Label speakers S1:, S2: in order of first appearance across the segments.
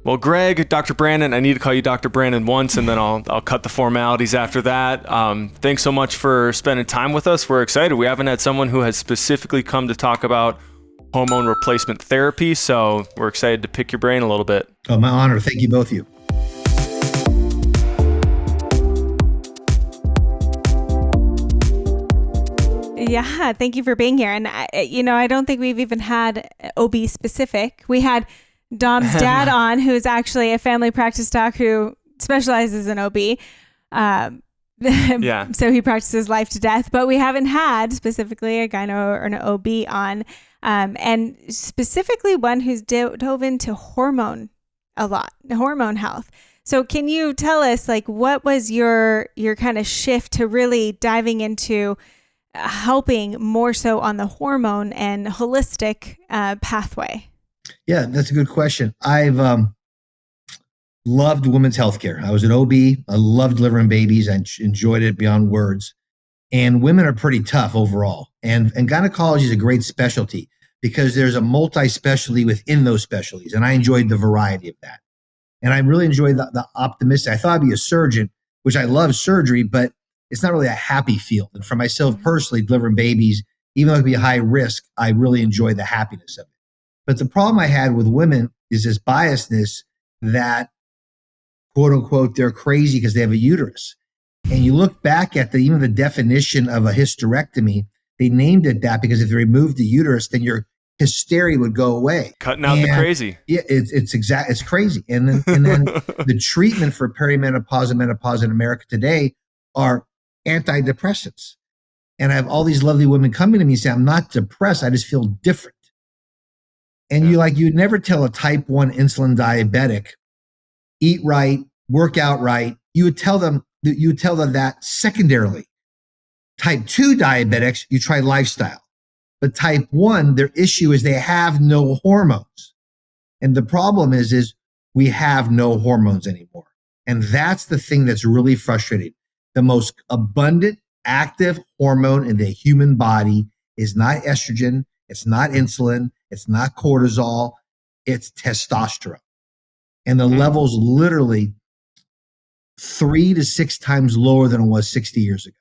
S1: Well, Greg, Dr. Brannon, I need to call you Dr. Brannon once, and then I'll cut the formalities after that. Thanks so much for spending time with us. We're excited. We haven't had someone who has specifically come to talk about hormone replacement therapy, so we're excited to pick your brain a little bit.
S2: Oh, my honor. Thank you, both of you.
S3: Yeah, thank you for being here. And I don't think we've even had OB specific. We had Dom's dad on, who's actually a family practice doc who specializes in OB.
S1: Yeah.
S3: So he practices life to death, but we haven't had specifically a gyno or an OB on, and specifically one who's dove into hormone a lot, hormone health. So can you tell us, like, what was your kind of shift to really diving into helping more so on the hormone and holistic pathway?
S2: Yeah, that's a good question. I've loved women's healthcare. I was an OB. I loved delivering babies. I enjoyed it beyond words. And women are pretty tough overall. And gynecology is a great specialty because there's a multi-specialty within those specialties. And I enjoyed the variety of that. And I really enjoyed the optimistic. I thought I'd be a surgeon, which I love surgery, but it's not really a happy field. And for myself personally, delivering babies, even though it can be high risk, I really enjoy the happiness of it. But the problem I had with women is this biasness that, quote unquote, they're crazy because they have a uterus. And you look back at even the definition of a hysterectomy, they named it that because if they removed the uterus, then your hysteria would go away.
S1: Cutting out the crazy.
S2: Yeah, it's crazy. And then the treatment for perimenopause and menopause in America today are antidepressants. And I have all these lovely women coming to me and say, I'm not depressed, I just feel different. And you'd never tell a type 1 insulin diabetic, eat right, work out right. You would tell them that secondarily. Type 2 diabetics, you try lifestyle. But type 1, their issue is they have no hormones. And the problem is we have no hormones anymore. And that's the thing that's really frustrating. The most abundant active hormone in the human body is not estrogen, it's not insulin, it's not cortisol, it's testosterone. And the level's literally 3 to 6 times lower than it was 60 years ago.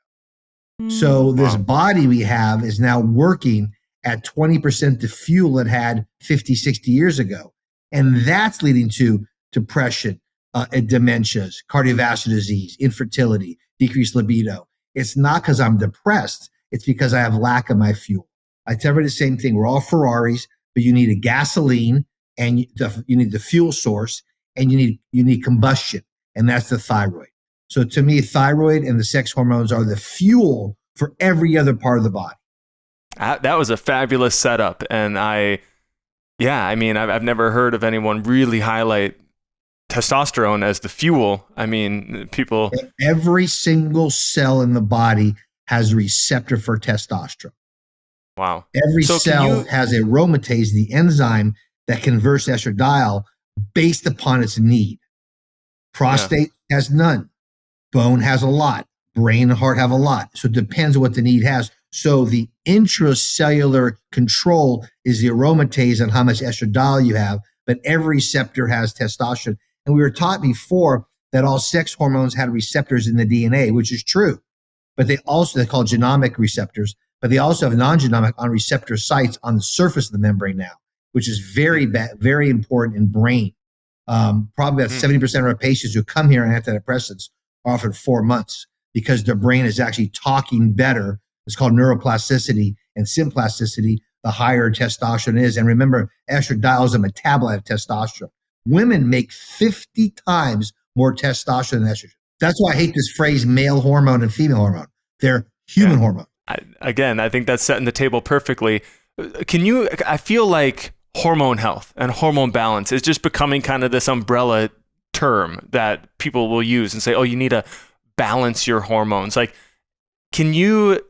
S2: So this body we have is now working at 20% the fuel it had 50, 60 years ago. And that's leading to depression, and dementias, cardiovascular disease, infertility, decreased libido. It's not because I'm depressed. It's because I have lack of my fuel. I tell everybody the same thing. We're all Ferraris, but you need a gasoline and you need the fuel source and you need combustion. And that's the thyroid. So to me, thyroid and the sex hormones are the fuel for every other part of the body.
S1: That was a fabulous setup. And I've never heard of anyone really highlight testosterone as the fuel. I mean, people...
S2: Every single cell in the body has a receptor for testosterone.
S1: Wow.
S2: Every cell has aromatase, the enzyme that converts estradiol based upon its need. Prostate has none. Bone has a lot. Brain and heart have a lot. So it depends on what the need has. So the intracellular control is the aromatase on how much estradiol you have, but every receptor has testosterone. And we were taught before that all sex hormones had receptors in the DNA, which is true. But they're called genomic receptors, but they also have non-genomic on receptor sites on the surface of the membrane now, which is very important in brain. Probably about 70% of our patients who come here on antidepressants are offered 4 months because their brain is actually talking better. It's called neuroplasticity and symplasticity, the higher testosterone is. And remember, estradiol is a metabolite of testosterone. Women make 50 times more testosterone than estrogen. That's why I hate this phrase male hormone and female hormone. They're human hormone.
S1: I think that's setting the table perfectly. I feel like hormone health and hormone balance is just becoming kind of this umbrella term that people will use and say, oh, you need to balance your hormones. Like, can you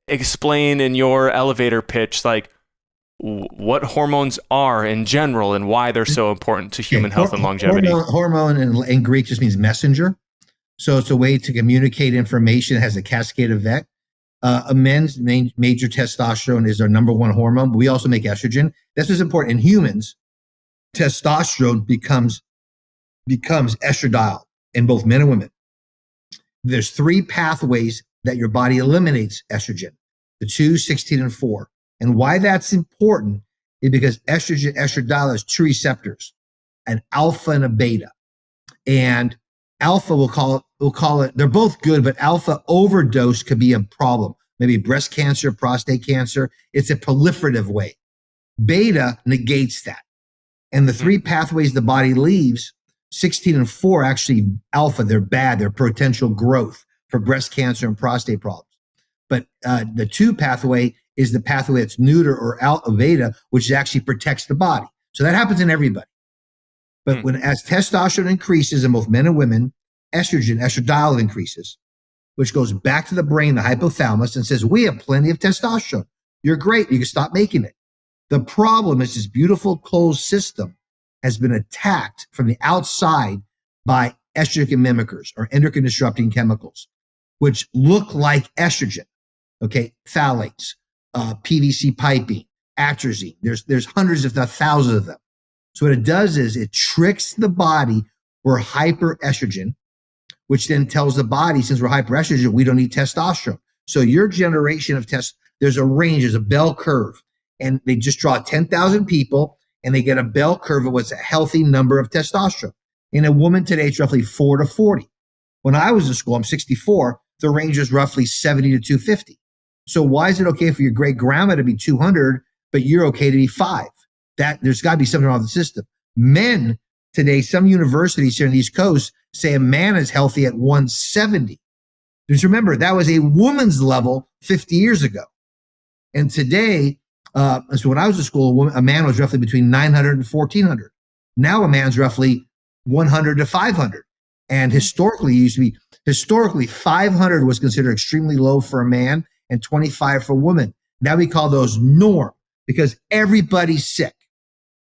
S1: explain in your elevator pitch, like, what hormones are in general and why they're so important to human health and longevity?
S2: Hormone in Greek just means messenger. So it's a way to communicate information. It has a cascade effect. A men's major testosterone is our number one hormone, but we also make estrogen. This is important. In humans, testosterone becomes becomes estradiol in both men and women. There's 3 pathways that your body eliminates estrogen, the 2, 16, and 4. And why that's important is because estradiol has 2 receptors, an alpha and a beta. And alpha, we'll call it, they're both good, but alpha overdose could be a problem. Maybe breast cancer, prostate cancer. It's a proliferative way. Beta negates that. And the 3 pathways the body leaves, 16 and 4, actually alpha, they're bad. They're potential growth for breast cancer and prostate problems. But the 2 pathway is the pathway that's neuter or beta, which actually protects the body. So that happens in everybody. But as testosterone increases in both men and women, estradiol increases, which goes back to the brain, the hypothalamus, and says, we have plenty of testosterone. You're great. You can stop making it. The problem is this beautiful closed system has been attacked from the outside by estrogen mimickers or endocrine disrupting chemicals, which look like estrogen. Okay, phthalates, PVC piping, atrazine. There's hundreds, if not thousands of them. So what it does is it tricks the body. We're hyperestrogen, which then tells the body, since we're hyperestrogen, we don't need testosterone. So your generation of there's a range, there's a bell curve, and they just draw 10,000 people and they get a bell curve of what's a healthy number of testosterone. In a woman today, it's roughly 4 to 40. When I was in school, I'm 64, the range is roughly 70 to 250. So why is it okay for your great grandma to be 200, but you're okay to be 5? There's got to be something wrong with the system. Men today, some universities here in the East Coast say a man is healthy at 170. Just remember, that was a woman's level 50 years ago. And today, so when I was in school, a man was roughly between 900 and 1400. Now a man's roughly 100 to 500. And historically, 500 was considered extremely low for a man and 25 for a woman. Now we call those norm because everybody's sick.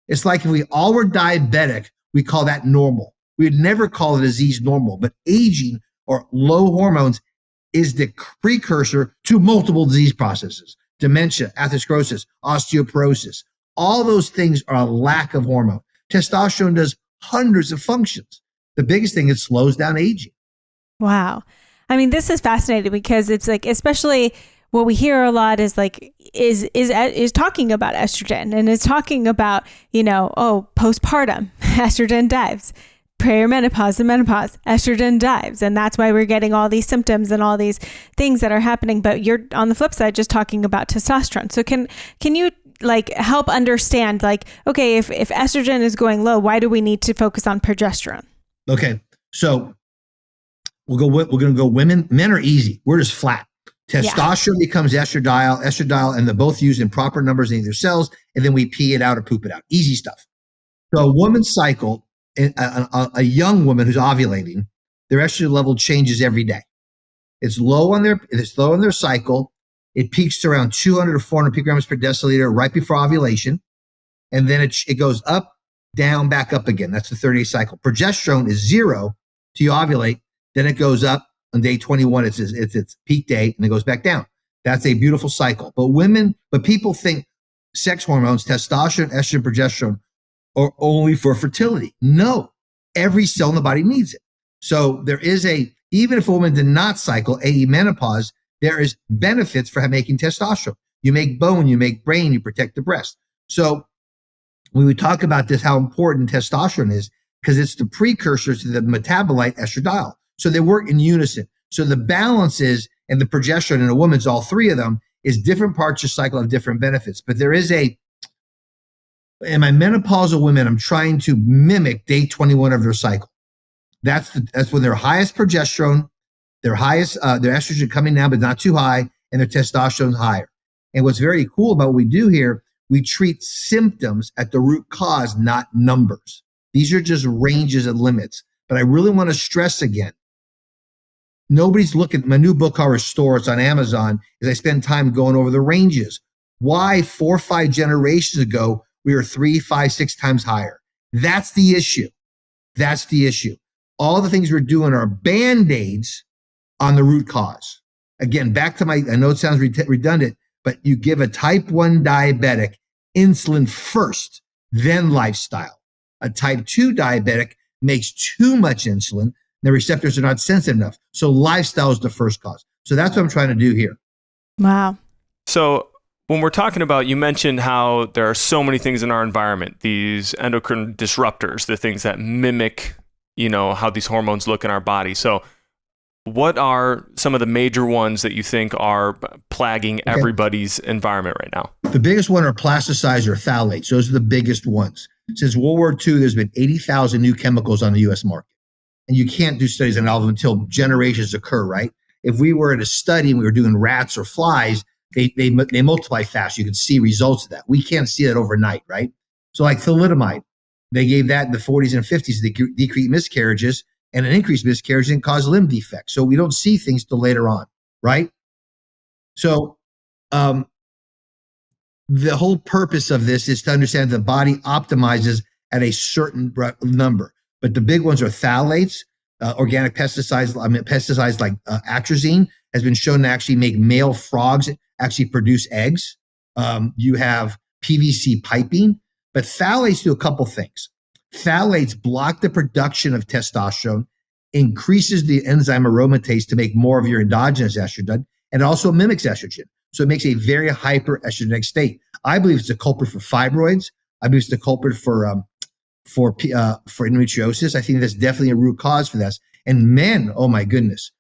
S2: It's like if we all were diabetic, we call that normal. We would never call a disease normal, but aging or low hormones is the precursor to multiple disease processes. Dementia, atherosclerosis, osteoporosis. All those things are a lack of hormone. Testosterone does hundreds of functions. The biggest thing, it slows down aging.
S3: Wow. I mean, this is fascinating because it's like, especially what we hear a lot is like, is talking about estrogen and is talking about, postpartum, estrogen dives, perimenopause and menopause, estrogen dives. And that's why we're getting all these symptoms and all these things that are happening. But you're on the flip side, just talking about testosterone. So can you help understand okay, if estrogen is going low, why do we need to focus on progesterone?
S2: Okay. So we're going to go women. Men are easy. We're just flat. Testosterone becomes estradiol, and they're both used in proper numbers in either cells, and then we pee it out or poop it out. Easy stuff. So a woman's cycle, a young woman who's ovulating, their estrogen level changes every day. It's low on their cycle. It peaks to around 200 to 400 picograms per deciliter right before ovulation, and then it goes up, down, back up again. That's the 30-day cycle. Progesterone is 0 till you ovulate. Then it goes up on day 21. It's its peak day, and it goes back down. That's a beautiful cycle. But people think sex hormones, testosterone, estrogen, progesterone, are only for fertility. No, every cell in the body needs it. So there is even if a woman did not cycle, AE menopause, there is benefits for making testosterone. You make bone, you make brain, you protect the breast. So when we talk about this, how important testosterone is, because it's the precursor to the metabolite estradiol. So they work in unison. So the balances and the progesterone in a woman's, all 3 of them, is different parts of the cycle have different benefits. But there is in my menopausal women, I'm trying to mimic day 21 of their cycle. That's when their highest progesterone, their estrogen coming down, but not too high, and their testosterone higher. And what's very cool about what we do here, we treat symptoms at the root cause, not numbers. These are just ranges and limits. But I really want to stress again, nobody's looking. My new book, called Restore, it's on Amazon, is I spend time going over the ranges. Why 4 or 5 generations ago, we were 3, 5, 6 times higher. That's the issue. That's the issue. All the things we're doing are Band-Aids on the root cause. Again, back to I know it sounds redundant, but you give a type 1 diabetic insulin first, then lifestyle. A type 2 diabetic, makes too much insulin. The receptors are not sensitive enough. So lifestyle is the first cause. So that's what I'm trying to do here.
S3: Wow.
S1: So when we're talking about, you mentioned how there are so many things in our environment, these endocrine disruptors, the things that mimic, how these hormones look in our body. So what are some of the major ones that you think are plaguing everybody's environment right now?
S2: The biggest one are plasticizer or phthalates. Those are the biggest ones. Since World War II, there's been 80,000 new chemicals on the U.S. market. And you can't do studies on all of them until generations occur, right? If we were at a study and we were doing rats or flies, they multiply fast. You can see results of that. We can't see that overnight, right? So like thalidomide, they gave that in the 40s and 50s to decrease miscarriages, and an increased miscarriage and cause limb defects. So we don't see things till later on, right? So the whole purpose of this is to understand the body optimizes at a certain number. But the big ones are phthalates, organic pesticides. Pesticides like atrazine has been shown to actually make male frogs actually produce eggs. You have PVC piping, but phthalates do a couple things. Phthalates block the production of testosterone, increases the enzyme aromatase to make more of your endogenous estrogen, and also mimics estrogen. So it makes a very hyperestrogenic state. I believe it's a culprit for fibroids. I believe it's the culprit for endometriosis. I think that's definitely a root cause for this. And men, oh my goodness,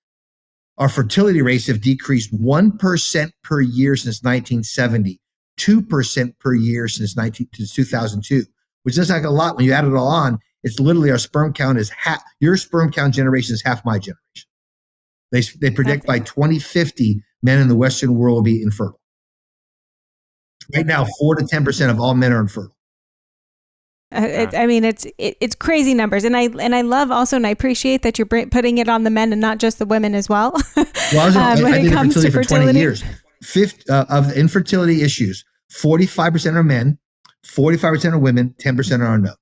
S2: our fertility rates have decreased 1% per year since 1970, 2% per year since 2002, which is like a lot. When you add it all on, it's literally our sperm count is half. Your sperm count generation is half my generation. They predict by 2050, men in the Western world will be infertile. Right now, 4 to 10% of all men are infertile.
S3: It's crazy numbers, and I love also, and I appreciate that you're putting it on the men and not just the women as well.
S2: Well, I did infertility for 20 years. Of the infertility issues, 45% are men, 45% are women, 10% are no.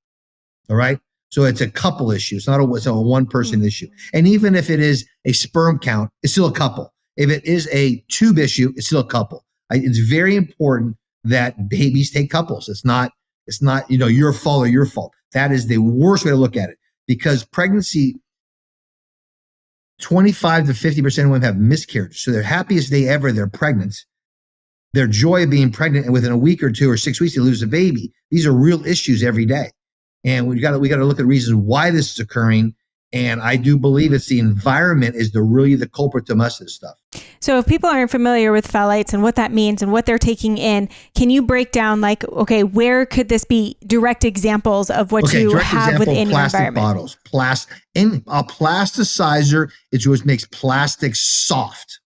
S2: All right, so it's a couple issue. It's not a one person issue. And even if it is a sperm count, it's still a couple. If it is a tube issue, it's still a couple. It's very important that babies take couples. It's not, your fault or your fault. That is the worst way to look at it, because pregnancy, 25 to 50% of women have miscarriage. So their happiest day ever, they're pregnant. Their joy of being pregnant, and within a week or 2 or 6 weeks, they lose a baby. These are real issues every day. And we got to look at reasons why this is occurring. And I do believe it's the environment is really the culprit to most of this stuff.
S3: So if people aren't familiar with phthalates and what that means and what they're taking in, can you break down where could this be direct examples of what you have within your environment?
S2: Bottles, a plasticizer is what makes plastic soft.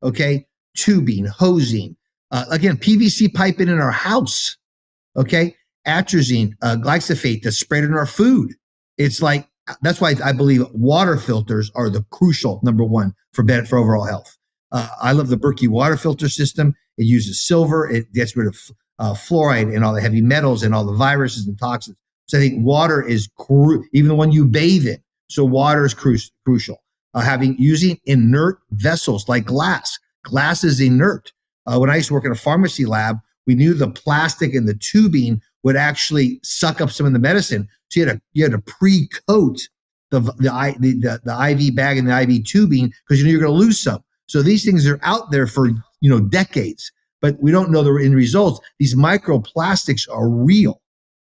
S2: Okay, tubing, hosing, again, PVC piping in our house. Okay, atrazine, glyphosate that's sprayed in our food. It's like, that's why I believe water filters are the crucial number one for overall health. I love the Berkey water filter system. It uses silver. It gets rid of fluoride and all the heavy metals and all the viruses and toxins. So I think water is even the one you bathe in. So water is crucial. Using inert vessels like glass. Glass is inert. When I used to work in a pharmacy lab, we knew the plastic and the tubing would actually suck up some of the medicine. So you had to pre-coat the IV bag and the IV tubing because you knew you're going to lose some. So these things are out there for decades, but we don't know the end results. These microplastics are real,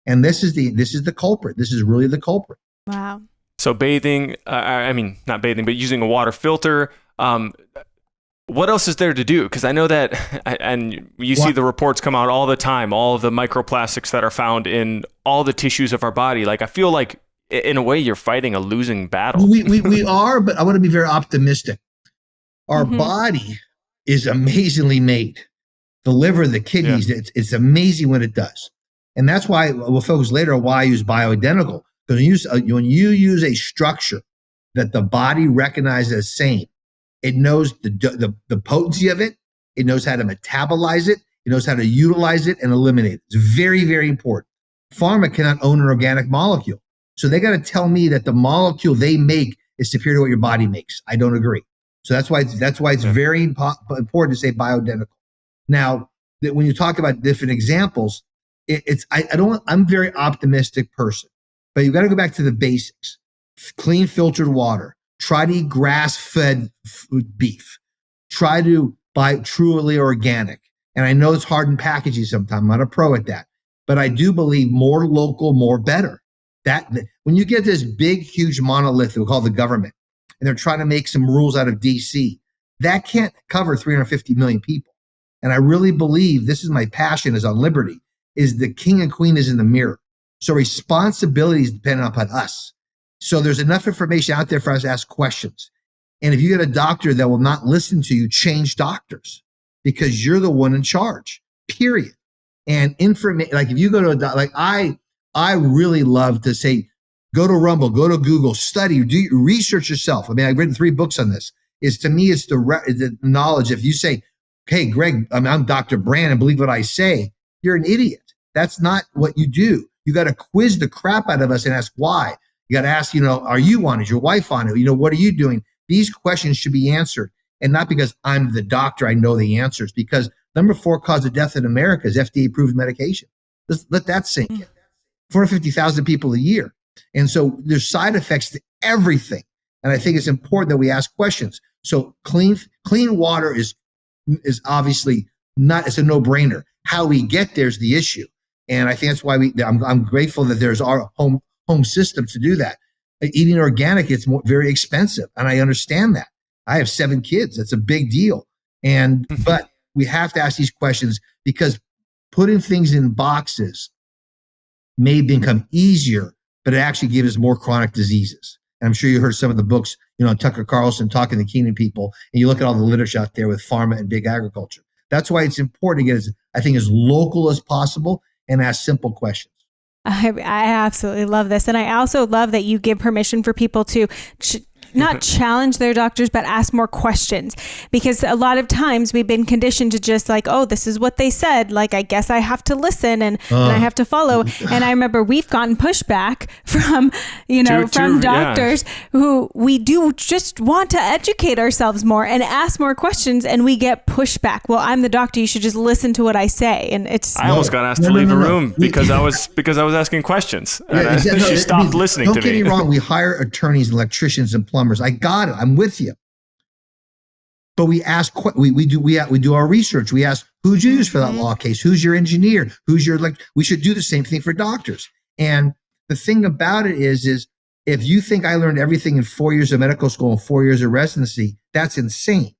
S2: and this is the culprit. This is really the culprit.
S3: Wow.
S1: So bathing, not bathing, but using a water filter. What else is there to do? Because I know that, and you see the reports come out all the time, all of the microplastics that are found in all the tissues of our body. Like, I feel like, in a way, you're fighting a losing battle.
S2: We are, but I want to be very optimistic. Our body is amazingly made. The liver, the kidneys, it's amazing what it does. And that's why we'll focus later on why I use Bioidentical. Because when you use a structure that the body recognizes as same, it knows the potency of it. It knows how to metabolize it. It knows how to utilize it and eliminate it. It's very, very important. Pharma cannot own an organic molecule. So they got to tell me that the molecule they make is superior to what your body makes. I don't agree. So that's why it's very important to say Bioidentical. Now, when you talk about different examples, I'm a very optimistic person, but you got to go back to the basics. clean filtered water. Try to eat grass-fed beef. Try to buy truly organic. And I know it's hard in packaging sometimes. I'm not a pro at that. But I do believe more local, more better. That when you get this big, huge monolith we call the government, and they're trying to make some rules out of DC, that can't cover 350 million people. And I really believe, this is my passion, is on liberty, is the king and queen is in the mirror. So responsibility is dependent upon us. So there's enough information out there for us to ask questions. And if you get a doctor that will not listen to you, change doctors, because you're the one in charge, period. And information, like if you go to a doctor, like I really love to say, go to Rumble, go to Google, study, do research yourself. I mean, I've written 3 books on this. To me, it's the knowledge. If you say, hey, Greg, I'm Dr. Brannon, believe what I say, you're an idiot. That's not what you do. You got to quiz the crap out of us and ask why. You got to ask, are you on it? Is your wife on it? What are you doing? These questions should be answered. And not because I'm the doctor, I know the answers. Because number 4 cause of death in America is FDA-approved medication. Let that sink in. 450,000 people a year. And so there's side effects to everything. And I think it's important that we ask questions. So clean water is obviously not, it's a no-brainer. How we get there is the issue. And I think that's why I'm grateful that there's our home system to do that. Eating organic, it's very expensive. And I understand that. I have 7 kids. That's a big deal. But we have to ask these questions, because putting things in boxes may become easier, but it actually gives us more chronic diseases. And I'm sure you heard some of the books, Tucker Carlson talking to Keenan people, and you look at all the literature out there with pharma and big agriculture. That's why it's important to get, as local as possible and ask simple questions.
S3: I absolutely love this. And I also love that you give permission for people to not challenge their doctors, but ask more questions, because a lot of times we've been conditioned to just like, oh, this is what they said. Like, I guess I have to listen and I have to follow. And I remember we've gotten pushback from, from doctors who we do just want to educate ourselves more and ask more questions, and we get pushback. Well, I'm the doctor. You should just listen to what I say. And I
S1: almost got asked to leave a room because I was asking questions. And she stopped listening to me.
S2: Don't get me wrong. We hire attorneys, electricians, and plumbers. I got it. I'm with you. But we ask, we do our research. We ask, who'd you use for that law case? Who's your engineer? We should do the same thing for doctors. And the thing about it is if you think I learned everything in 4 years of medical school and 4 years of residency, that's insane.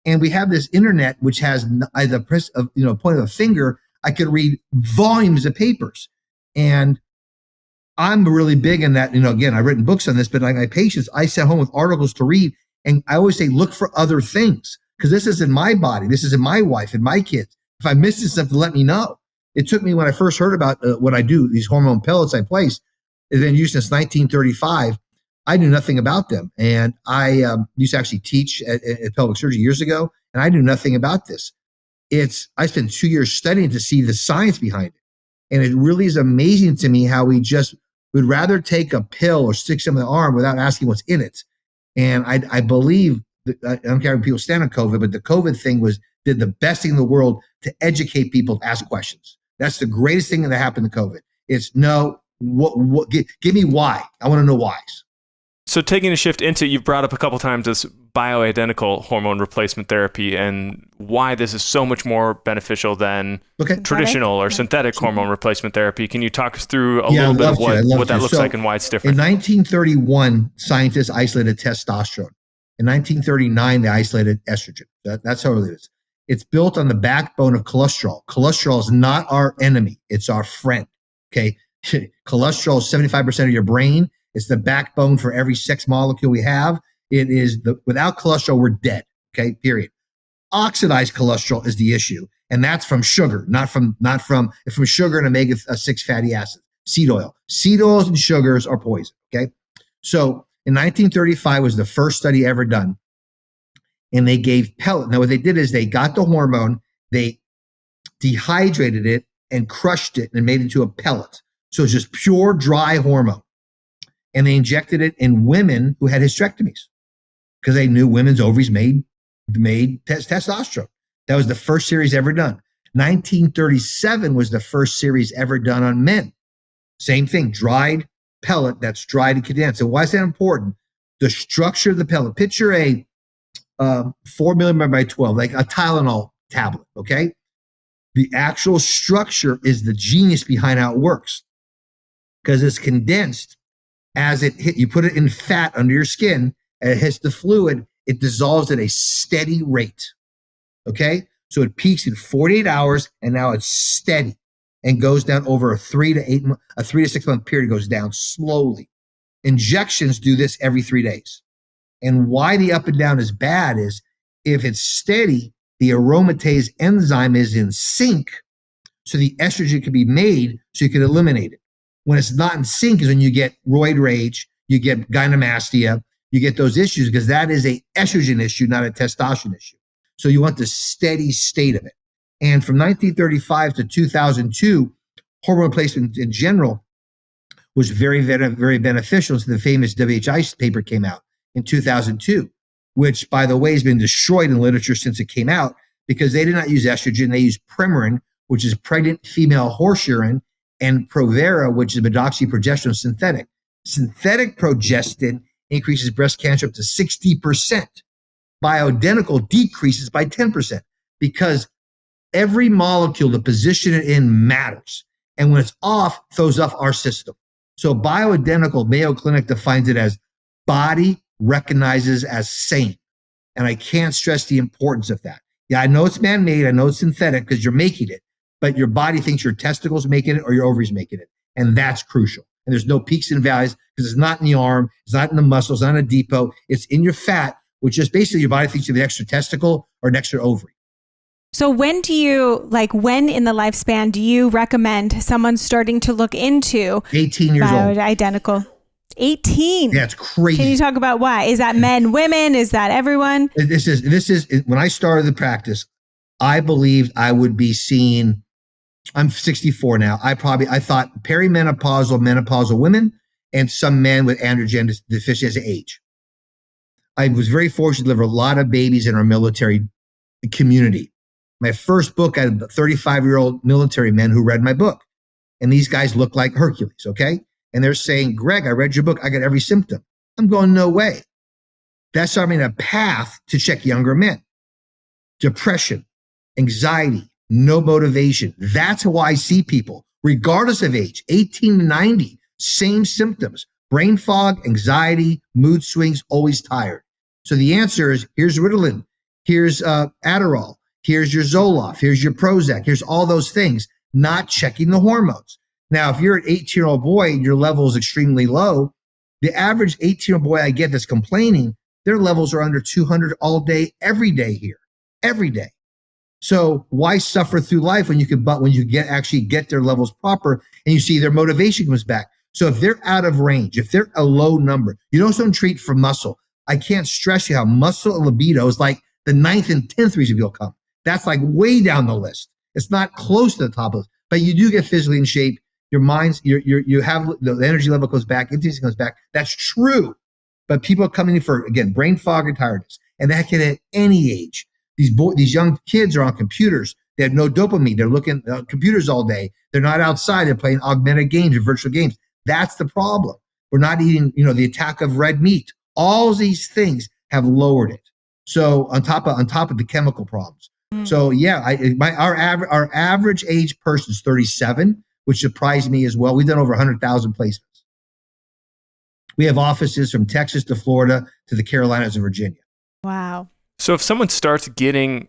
S2: And we have this internet, which has the press of, point of a finger, I could read volumes of papers. And I'm really big in that, again, I've written books on this, but like my patients, I sat home with articles to read. And I always say, look for other things, because this is in my body. This is in my wife and my kids. If I missed something, let me know. It took me, when I first heard about what I do, these hormone pellets I place, they've been used since 1935. I knew nothing about them. And I used to actually teach at pelvic surgery years ago, and I knew nothing about this. I spent 2 years studying to see the science behind it. And it really is amazing to me how we just would rather take a pill or stick something in the arm without asking what's in it. And I believe, I don't care if people stand on COVID, but the COVID thing did the best thing in the world to educate people to ask questions. That's the greatest thing that happened to COVID. It's give me why. I want to know whys.
S1: So taking a shift into, you've brought up a couple times this bioidentical hormone replacement therapy and why this is so much more beneficial than traditional or synthetic hormone replacement therapy. Can you talk us through a little bit of what that looks like and why it's different?
S2: In 1931, scientists isolated testosterone. In 1939, they isolated estrogen. That's how it is. It's built on the backbone of cholesterol. Cholesterol is not our enemy. It's our friend. Okay. Cholesterol is 75% of your brain. It's the backbone for every sex molecule we have. It is without cholesterol, we're dead. Okay, period. Oxidized cholesterol is the issue, and that's from sugar, not from sugar and omega-6 fatty acids. Seed oil. Seed oils and sugars are poison. Okay, so in 1935 was the first study ever done, and they gave pellet. Now what they did is they got the hormone, they dehydrated it and crushed it and made it into a pellet. So it's just pure dry hormone. And they injected it in women who had hysterectomies because they knew women's ovaries made testosterone. That was the first series ever done. 1937 was the first series ever done on men. Same thing, dried pellet that's dried and condensed. And why is that important? The structure of the pellet. Picture a 4 millimeter by 12, like a Tylenol tablet, okay? The actual structure is the genius behind how it works, because it's condensed as it hit. You put it in fat under your skin, and it hits the fluid. It dissolves at a steady rate, okay? So it peaks in 48 hours, and now it's steady and goes down over a 3 to 6 month period. Goes down slowly. Injections do this every 3 days. And why the up and down is bad is if it's steady, the aromatase enzyme is in sync, so the estrogen can be made so you can eliminate it. When it's not in sync is when you get roid rage, you get gynecomastia, you get those issues, because that is a estrogen issue, not a testosterone issue. So you want the steady state of it. And from 1935 to 2002, hormone replacement in general was very, very, very beneficial. So the famous WHI paper came out in 2002, which, by the way, has been destroyed in literature since it came out, because they did not use estrogen. They used Premarin, which is pregnant female horse urine, and Provera, which is medroxyprogesterone synthetic. Synthetic progestin increases breast cancer up to 60%. Bioidentical decreases by 10%, because every molecule, the position it in matters. And when it's off, throws off our system. So Bioidentical, Mayo Clinic defines it as body recognizes as sane. And I can't stress the importance of that. Yeah, I know it's man-made. I know it's synthetic because you're making it, but your body thinks your testicles making it or your ovaries making it. And that's crucial. And there's no peaks and valleys because it's not in the arm. It's not in the muscles, it's not in a depot. It's in your fat, which is basically your body thinks you have an extra testicle or an extra ovary.
S3: So when in the lifespan do you recommend someone starting to look into
S2: 18 years old.
S3: Bioidentical? 18.
S2: That's crazy.
S3: Can you talk about why? Is that men, women? Is that everyone?
S2: This is when I started the practice, I believed I would be seen. I'm 64 now. I thought perimenopausal, menopausal women and some men with androgen deficiency as an age. I was very fortunate to deliver a lot of babies in our military community. My first book, I had 35-year-old military men who read my book. And these guys look like Hercules, okay? And they're saying, Greg, I read your book. I got every symptom. I'm going, no way. That started me on a path to check younger men. Depression, anxiety, no motivation. That's how I see people, regardless of age, 18 to 90, same symptoms. Brain fog, anxiety, mood swings, always tired. So the answer is, here's Ritalin, here's Adderall, here's your Zoloft, here's your Prozac, here's all those things, not checking the hormones. Now, if you're an 18-year-old boy and your level is extremely low, the average 18-year-old boy I get that's complaining, their levels are under 200 all day, every day here, every day. So why suffer through life when you actually get their levels proper and you see their motivation comes back? So if they're out of range, if they're a low number, you don't treat for muscle. I can't stress you how muscle and libido is like the 9th and 10th reason people come. That's like way down the list. It's not close to the top of the list, but you do get physically in shape. Your mind's, you have the energy level goes back, intimacy comes back. That's true. But people are coming in for, again, brain fog and tiredness. And that can at any age. These young kids are on computers. They have no dopamine. They're looking at computers all day. They're not outside. They're playing augmented games or virtual games. That's the problem. We're not eating, the attack of red meat. All these things have lowered it. So on top of the chemical problems. So yeah, our average age person is 37, which surprised me as well. We've done over 100,000 placements. We have offices from Texas to Florida to the Carolinas and Virginia.
S3: Wow.
S1: So if someone starts getting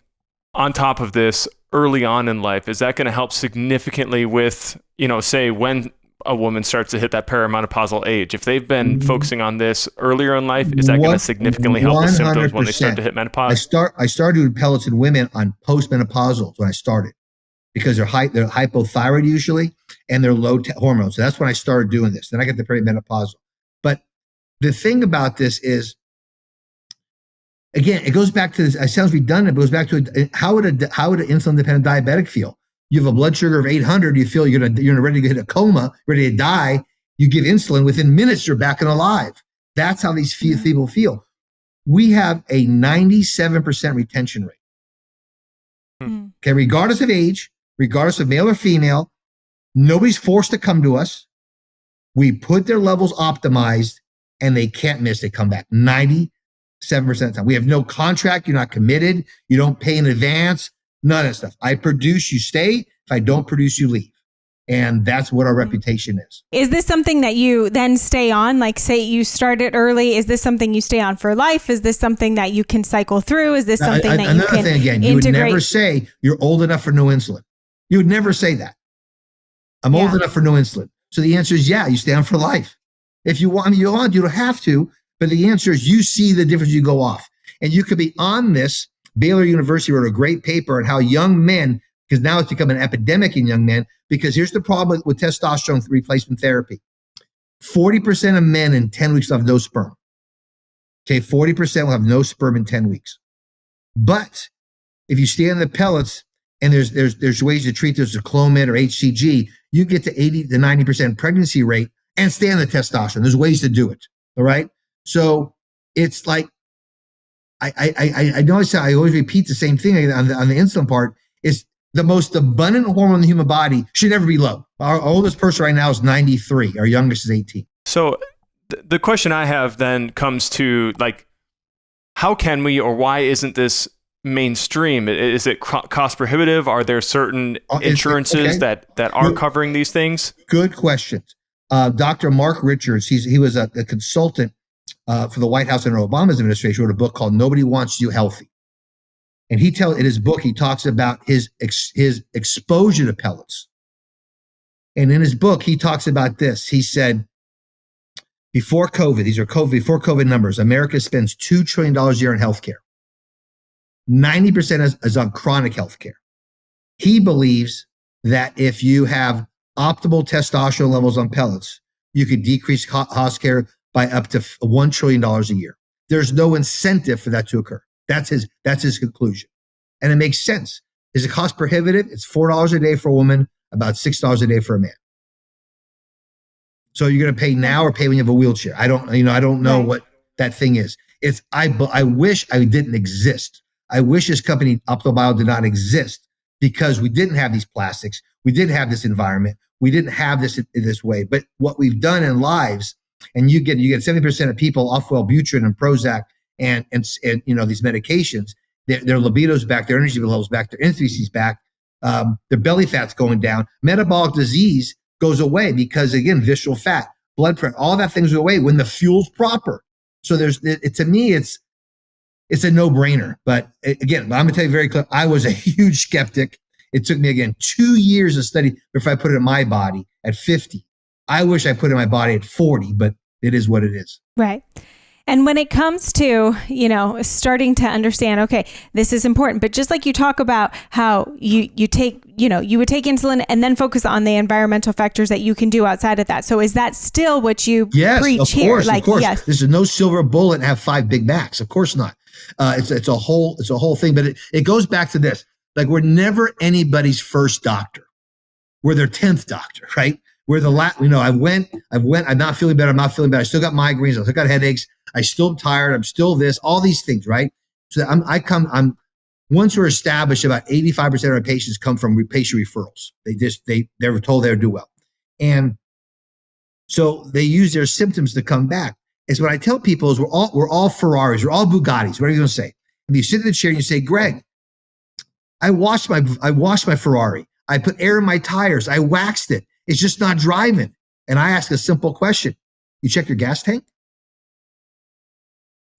S1: on top of this early on in life, is that going to help significantly with, say when a woman starts to hit that perimenopausal age? If they've been focusing on this earlier in life, is that going to significantly help the symptoms when they start to hit menopause?
S2: I started doing pellets in women on postmenopausals when I started, because they're hypothyroid usually, and they're low hormones. So that's when I started doing this. Then I got the perimenopausal. But the thing about this is, again, it goes back to this. It sounds redundant, but it goes back to how would an insulin-dependent diabetic feel? You have a blood sugar of 800. You feel you're ready to hit a coma, ready to die. You give insulin. Within minutes, you're back and alive. That's how these people feel. We have a 97% retention rate. Okay, regardless of age, regardless of male or female, nobody's forced to come to us. We put their levels optimized and they can't miss. They come back 97% of the time. We have no contract. You're not committed. You don't pay in advance. None of that stuff. I produce, you stay. If I don't produce, you leave. And that's what our reputation is.
S3: Is this something that you then stay on? Like, say you started early. Is this something you stay on for life? Is this something that you can cycle through? Is this something that you can
S2: Another thing again, you would never say you're old enough for no insulin. You would never say that. I'm old enough for no insulin. So the answer is, yeah, you stay on for life. If you want, you don't have to, but the answer is you see the difference, you go off. And you could be on this. Baylor University wrote a great paper on how young men, because now it's become an epidemic in young men, because here's the problem with testosterone replacement therapy. 40% of men in 10 weeks will have no sperm. Okay, 40% will have no sperm in 10 weeks. But if you stay on the pellets, and there's ways to treat this with Clomid or HCG, you get to 80 to 90% pregnancy rate and stay on the testosterone. There's ways to do it. All right. So it's like, I know I always repeat the same thing on the insulin part. Is the most abundant hormone in the human body should never be low. Our oldest person right now is 93. Our youngest is 18.
S1: So the question I have then comes to, like, how can we, or why isn't this mainstream? Is it cost prohibitive? Are there certain insurances that are covering these things? Good
S2: questions. Dr. Mark Richards, he was a consultant for the White House under Obama's administration, wrote a book called Nobody Wants You Healthy. And in his book, he talks about his exposure to pellets. And in his book, he talks about this. He said, before COVID, before COVID numbers, America spends $2 trillion a year in healthcare. 90% is on chronic healthcare. He believes that if you have optimal testosterone levels on pellets, you could decrease healthcare by up to $1 trillion a year. There's no incentive for that to occur. That's his conclusion. And it makes sense. Is it cost prohibitive? It's $4 a day for a woman, about $6 a day for a man. So you're going to pay now or pay when you have a wheelchair. I don't know what that thing is. I wish I didn't exist. I wish this company, OptoBio, did not exist, because we didn't have these plastics. We didn't have this environment. We didn't have this in this way. But what we've done in lives, and you get 70% of people off Wellbutrin and Prozac and these medications, their libido's back, their energy levels back, their intimacy's back, their belly fat's going down. Metabolic disease goes away because, again, visceral fat, blood pressure, all that things go away when the fuel's proper. So to me, it's a no-brainer. But again, I'm going to tell you very clear, I was a huge skeptic. It took me, again, 2 years of study before I put it in my body at 50. I wish I put it in my body at 40, but it is what it is.
S3: Right. And when it comes to, starting to understand, okay, this is important, but just like you talk about how you would take insulin and then focus on the environmental factors that you can do outside of that. So is that still what you preach here?
S2: Of course. Yes. This is no silver bullet and have 5 Big Macs. Of course not. It's a whole thing, but it goes back to this. Like, we're never anybody's first doctor. We're their 10th doctor, right? We're the last, I went, I'm not feeling better. I still got migraines. I still got headaches. I still am tired. I'm still this, all these things, right? So once we're established, about 85% of our patients come from patient referrals. They were told they would do well. And so they use their symptoms to come back. Is what I tell people is we're all Ferraris, we're all Bugattis, whatever you're gonna say. And you sit in the chair and you say, Greg, I washed my Ferrari. I put air in my tires. I waxed it. It's just not driving. And I ask a simple question. You check your gas tank?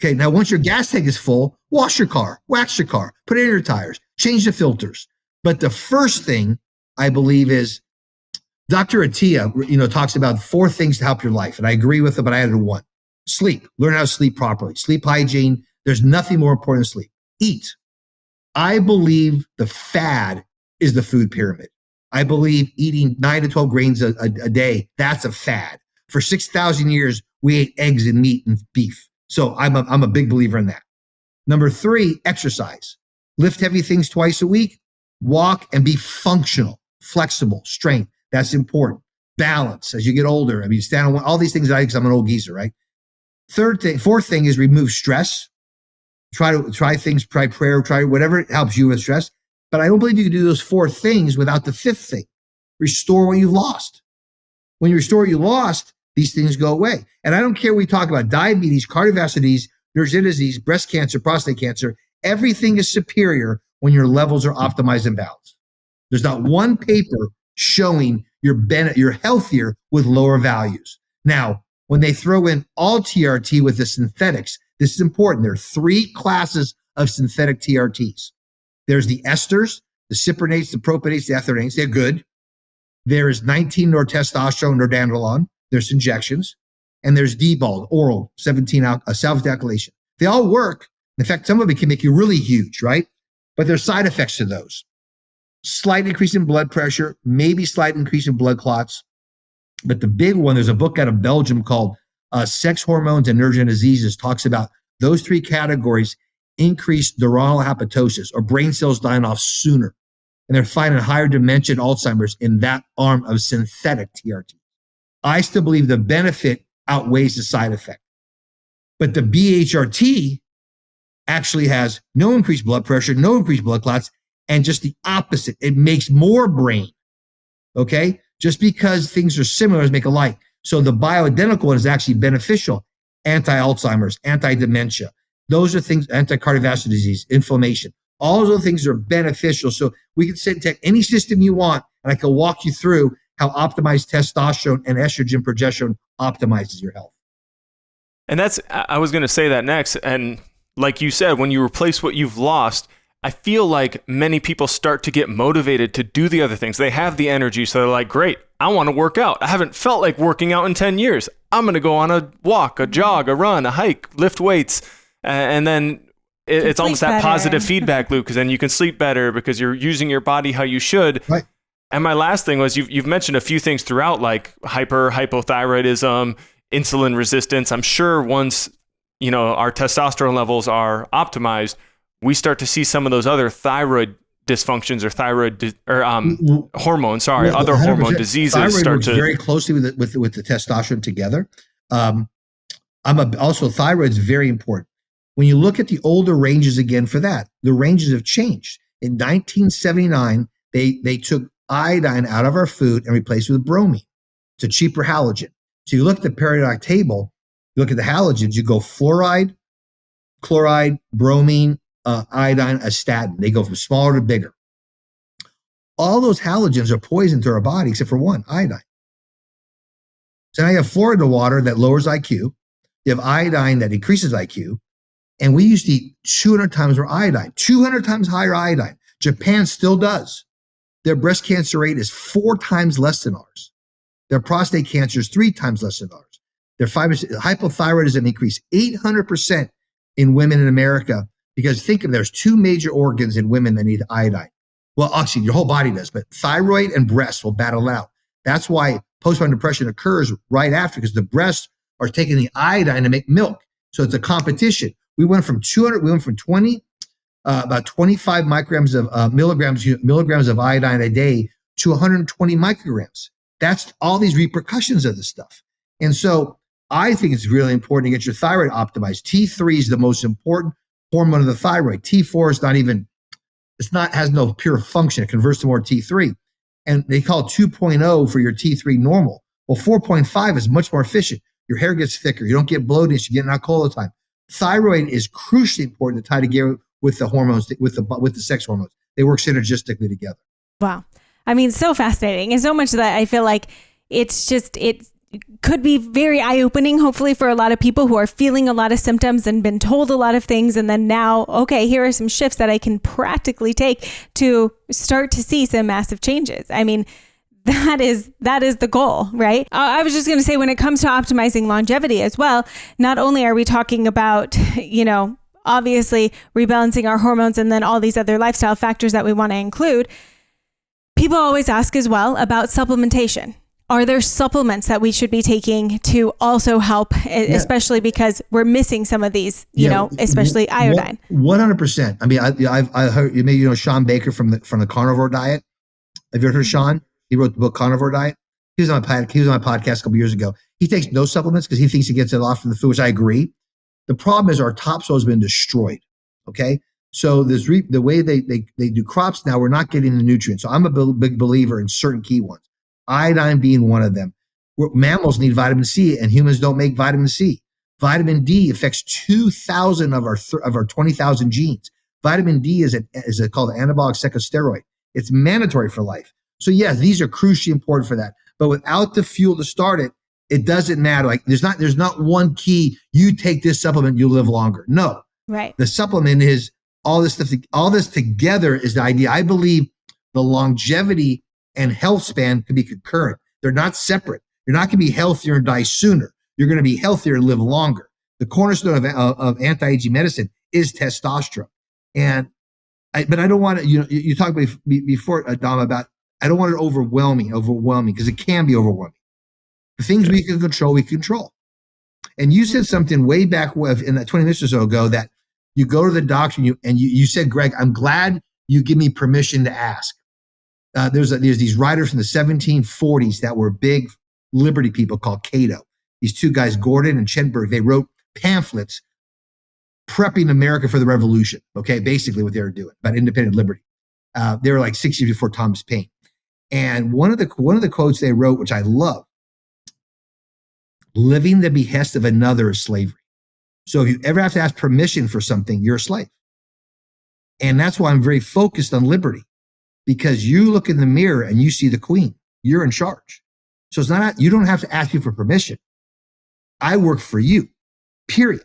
S2: Okay, now once your gas tank is full, wash your car, wax your car, put it in your tires, change the filters. But the first thing I believe is Dr. Attia, talks about 4 things to help your life. And I agree with it, but I added 1. Sleep. Learn how to sleep properly. Sleep hygiene. There's nothing more important than sleep. Eat. I believe the fad is the food pyramid. I believe eating 9 to 12 grains a day, that's a fad. For 6,000 years, we ate eggs and meat and beef. So I'm a big believer in that. Number 3, exercise. Lift heavy things twice a week. Walk and be functional, flexible, strength. That's important. Balance as you get older. Stand on one, all these things because I'm an old geezer, right? 4th thing is remove stress. Try things, try prayer, try whatever helps you with stress. But I don't believe you can do those 4 things without the 5th thing. Restore what you've lost. When you restore what you lost, these things go away. And I don't care we talk about diabetes, cardiovascular disease, neurodegenerative disease, breast cancer, prostate cancer. Everything is superior when your levels are optimized and balanced. There's not one paper showing you're healthier with lower values. Now, when they throw in all TRT with the synthetics, this is important. There are 3 classes of synthetic TRTs. There's the esters, the cypionates, the propionates, the ethanoates. They're good. There is 19-nortestosterone, nordannolone. There's injections. And there's D-ball, oral, 17 self-alkylation. They all work. In fact, some of it can make you really huge, right? But there's side effects to those. Slight increase in blood pressure, maybe slight increase in blood clots. But the big one, there's a book out of Belgium called Sex Hormones and Neurodegenerative Diseases, talks about those 3 categories increase neuronal apoptosis, or brain cells dying off sooner. And they're finding higher dementia and Alzheimer's in that arm of synthetic TRT. I still believe the benefit outweighs the side effect. But the BHRT actually has no increased blood pressure, no increased blood clots, and just the opposite. It makes more brain, okay? Just because things are similar doesn't make alike. So the bioidentical one is actually beneficial. Anti-Alzheimer's, anti-dementia. Those are things, anti-cardiovascular disease, inflammation. All of those things are beneficial. So we can sit and take any system you want, and I can walk you through how optimized testosterone and estrogen progesterone optimizes your health.
S1: And I was going to say that next. And like you said, when you replace what you've lost, I feel like many people start to get motivated to do the other things. They have the energy, so they're like, great, I want to work out. I haven't felt like working out in 10 years. I'm going to go on a walk, a jog, a run, a hike, lift weights. And then it's almost that positive feedback loop, because then you can sleep better because you're using your body how you should.
S2: Right.
S1: And my last thing was you've mentioned a few things throughout, like hypothyroidism, insulin resistance. I'm sure once, our testosterone levels are optimized, we start to see some of those other thyroid dysfunctions or hormones, other 100%. Hormone diseases
S2: thyroid
S1: start
S2: works
S1: to
S2: very closely with the testosterone together. Also thyroid's very important. When you look at the older ranges again for that, the ranges have changed. In 1979, they took iodine out of our food and replaced it with bromine. It's a cheaper halogen. So you look at the periodic table, you look at the halogens, you go fluoride, chloride, bromine, iodine, astatine. They go from smaller to bigger. All those halogens are poison to our body except for one, iodine. So now you have fluoride in the water that lowers IQ. You have iodine that increases IQ. And we used to eat 200 times more iodine, 200 times higher iodine. Japan still does. Their breast cancer rate is 4 times less than ours. Their prostate cancer is 3 times less than ours. Their hypothyroidism increased 800% in women in America, because think of there's 2 major organs in women that need iodine. Well, actually, your whole body does, but thyroid and breast will battle it out. That's why postpartum depression occurs right after, because the breasts are taking the iodine to make milk. So it's a competition. We went from 20, about 25 micrograms of milligrams of iodine a day to 120 micrograms. That's all these repercussions of this stuff. And so I think it's really important to get your thyroid optimized. T3 is the most important hormone of the thyroid. T4 is has no pure function. It converts to more T3. And they call 2.0 for your T3 normal. Well, 4.5 is much more efficient. Your hair gets thicker. You don't get bloated. You get knocked all the time. Thyroid is crucially important to tie together with the hormones, with the sex hormones. They work synergistically together.
S3: Wow. I mean, so fascinating. And so much that I feel like it could be very eye-opening, hopefully, for a lot of people who are feeling a lot of symptoms and been told a lot of things. And then now, okay, here are some shifts that I can practically take to start to see some massive changes. I mean, that is the goal, right? I was just going to say, when it comes to optimizing longevity as well, not only are we talking about, obviously rebalancing our hormones and then all these other lifestyle factors that we want to include, people always ask as well about supplementation. Are there supplements that we should be taking to also help, especially because we're missing some of these, especially iodine? 100%.
S2: I mean, I heard, Sean Baker from the carnivore diet. Have you ever heard of Sean? He wrote the book Carnivore Diet. He was on my podcast a couple years ago. He takes no supplements because he thinks he gets it off from the food, which I agree. The problem is our topsoil has been destroyed. Okay, so the way they do crops now, we're not getting the nutrients. So I'm a big believer in certain key ones. Iodine being one of them. Mammals need vitamin C and humans don't make vitamin C. Vitamin D affects 2,000 of our 20,000 genes. Vitamin D is called an anabolic steroid. It's mandatory for life. So yes, these are crucially important for that. But without the fuel to start it, it doesn't matter. Like there's not one key. You take this supplement, you'll live longer. No,
S3: right.
S2: The supplement is all this stuff. All this together is the idea. I believe the longevity and health span can be concurrent. They're not separate. You're not going to be healthier and die sooner. You're going to be healthier and live longer. The cornerstone of anti-aging medicine is testosterone. But I don't want to, you talked before, Dom, about, I don't want it overwhelming, because it can be overwhelming. The things we can control. And you said something way back in that 20 minutes or so ago that you go to the doctor and you said, Greg, I'm glad you give me permission to ask. There's these writers from the 1740s that were big liberty people called Cato. These two guys, Gordon and Chenberg, they wrote pamphlets prepping America for the revolution. Okay, basically what they were doing about independent liberty. They were like 6 years before Thomas Paine. And one of the quotes they wrote, which I love, living the behest of another is slavery. So if you ever have to ask permission for something, you're a slave. And that's why I'm very focused on liberty, because you look in the mirror and you see the queen. You're in charge. So it's not, you don't have to ask me for permission. I work for you, period.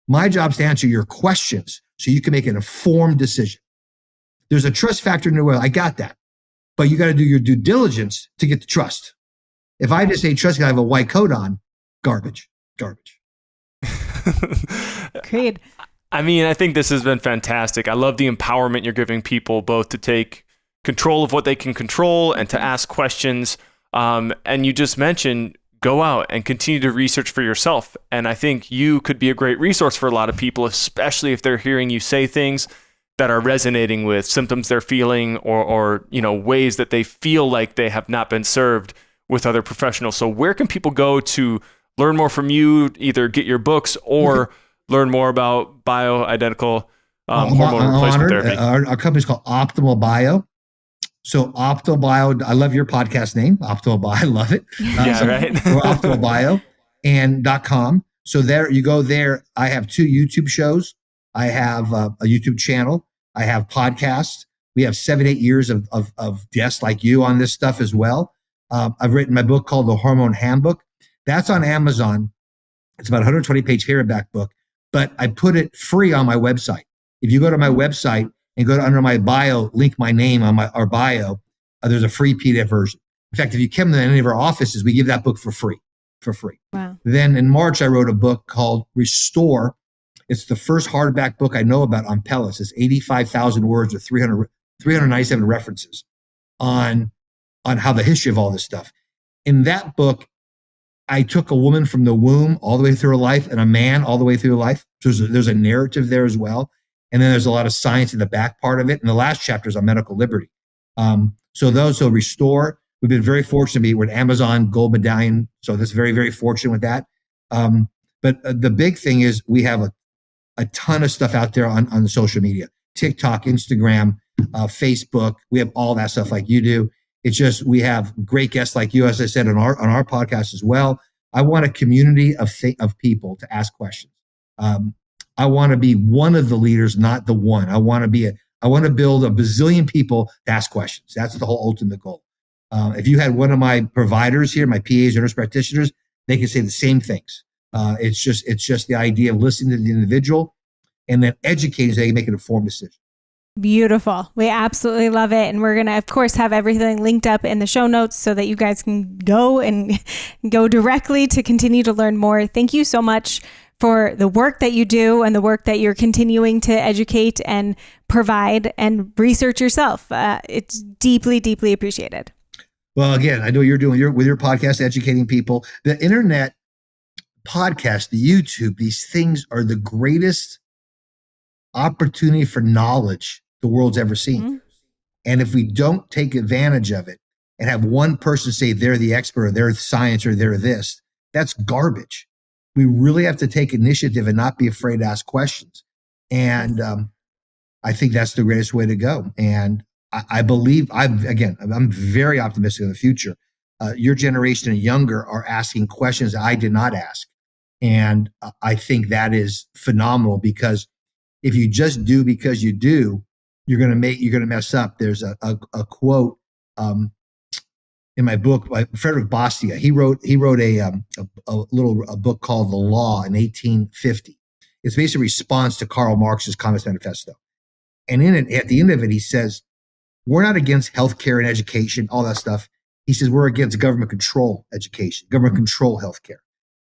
S2: My job is to answer your questions so you can make an informed decision. There's a trust factor in the world. I got that. But you got to do your due diligence to get the trust. If I just say trust because I have a white coat on, garbage.
S3: Agreed.
S1: I mean, I think this has been fantastic. I love the empowerment you're giving people both to take control of what they can control and to ask questions. And you just mentioned, go out and continue to research for yourself. And I think you could be a great resource for a lot of people, especially if they're hearing you say things that are resonating with symptoms they're feeling or ways that they feel like they have not been served with other professionals. So where can people go to learn more from you, either get your books or learn more about Bioidentical hormone replacement therapy?
S2: Our company's called Optimal Bio. So Optimal Bio, I love your podcast name, Optimal Bio, I love it.
S1: Right.
S2: We're Optimal Bio and .com. So there you go there. I have 2 YouTube shows. I have a YouTube channel. I have podcasts. We have 7-8 years of guests like you on this stuff as well. I've written my book called The Hormone Handbook. That's on Amazon. It's about a 120-page paperback book, but I put it free on my website. If you go to my website and go to under my bio, link my name on our bio, there's a free PDF version. In fact, if you come to any of our offices, we give that book for free.
S3: Wow.
S2: Then in March, I wrote a book called Restore. It's the first hardback book I know about on pellets. It's 85,000 words with 397 references on how the history of all this stuff. In that book, I took a woman from the womb all the way through her life and a man all the way through her life. So there's a narrative there as well. And then there's a lot of science in the back part of it. And the last chapter is on medical liberty. So Restore, we've been very fortunate. We're an Amazon Gold Medallion. So that's very, very fortunate with that. But the big thing is we have a ton of stuff out there on the social media, TikTok, Instagram, Facebook. We have all that stuff like you do. It's just, we have great guests like you, as I said, on our podcast as well. I want a community of people to ask questions. I want to be one of the leaders, not the one. I want to build a bazillion people to ask questions. That's the whole ultimate goal. If you had one of my providers here, my PAs or nurse practitioners, they can say the same things. It's just the idea of listening to the individual and then educating so they can make an informed decision.
S3: Beautiful. We absolutely love it. And we're going to, of course, have everything linked up in the show notes so that you guys can go directly to continue to learn more. Thank you so much for the work that you do and the work that you're continuing to educate and provide and research yourself. It's deeply, deeply appreciated.
S2: Well, again, I know you're doing with your podcast, educating people. The internet, podcast, the YouTube, these things are the greatest opportunity for knowledge the world's ever seen. Mm-hmm. And if we don't take advantage of it and have one person say they're the expert or they're science or they're this, that's garbage. We really have to take initiative and not be afraid to ask questions. And I think that's the greatest way to go. And I believe I'm very optimistic in the future. your generation and younger are asking questions I did not ask. And I think that is phenomenal, because if you just do because you do, you're going to mess up. There's a quote in my book by Frederick Bastiat. He wrote a book called The Law in 1850. It's basically a response to Karl Marx's Communist Manifesto. And in it, at the end of it, he says, we're not against healthcare and education, all that stuff. He says we're against government control education, government control healthcare.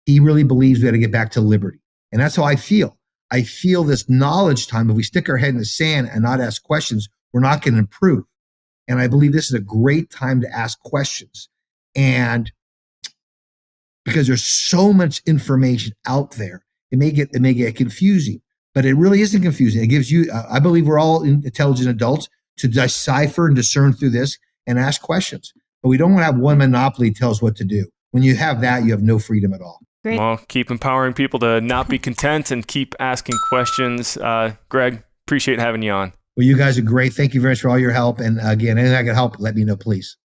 S2: He really believes we got to get back to liberty. And that's how I feel. I feel this knowledge time, if we stick our head in the sand and not ask questions, we're not going to improve. And I believe this is a great time to ask questions. And because there's so much information out there, it may get confusing, but it really isn't confusing. It gives you, I believe we're all intelligent adults to decipher and discern through this and ask questions. But we don't want to have one monopoly tell us what to do. When you have that, you have no freedom at all.
S3: Great.
S1: Well, keep empowering people to not be content and keep asking questions. Greg, appreciate having you on.
S2: Well, you guys are great. Thank you very much for all your help. And again, anything I can help, let me know, please.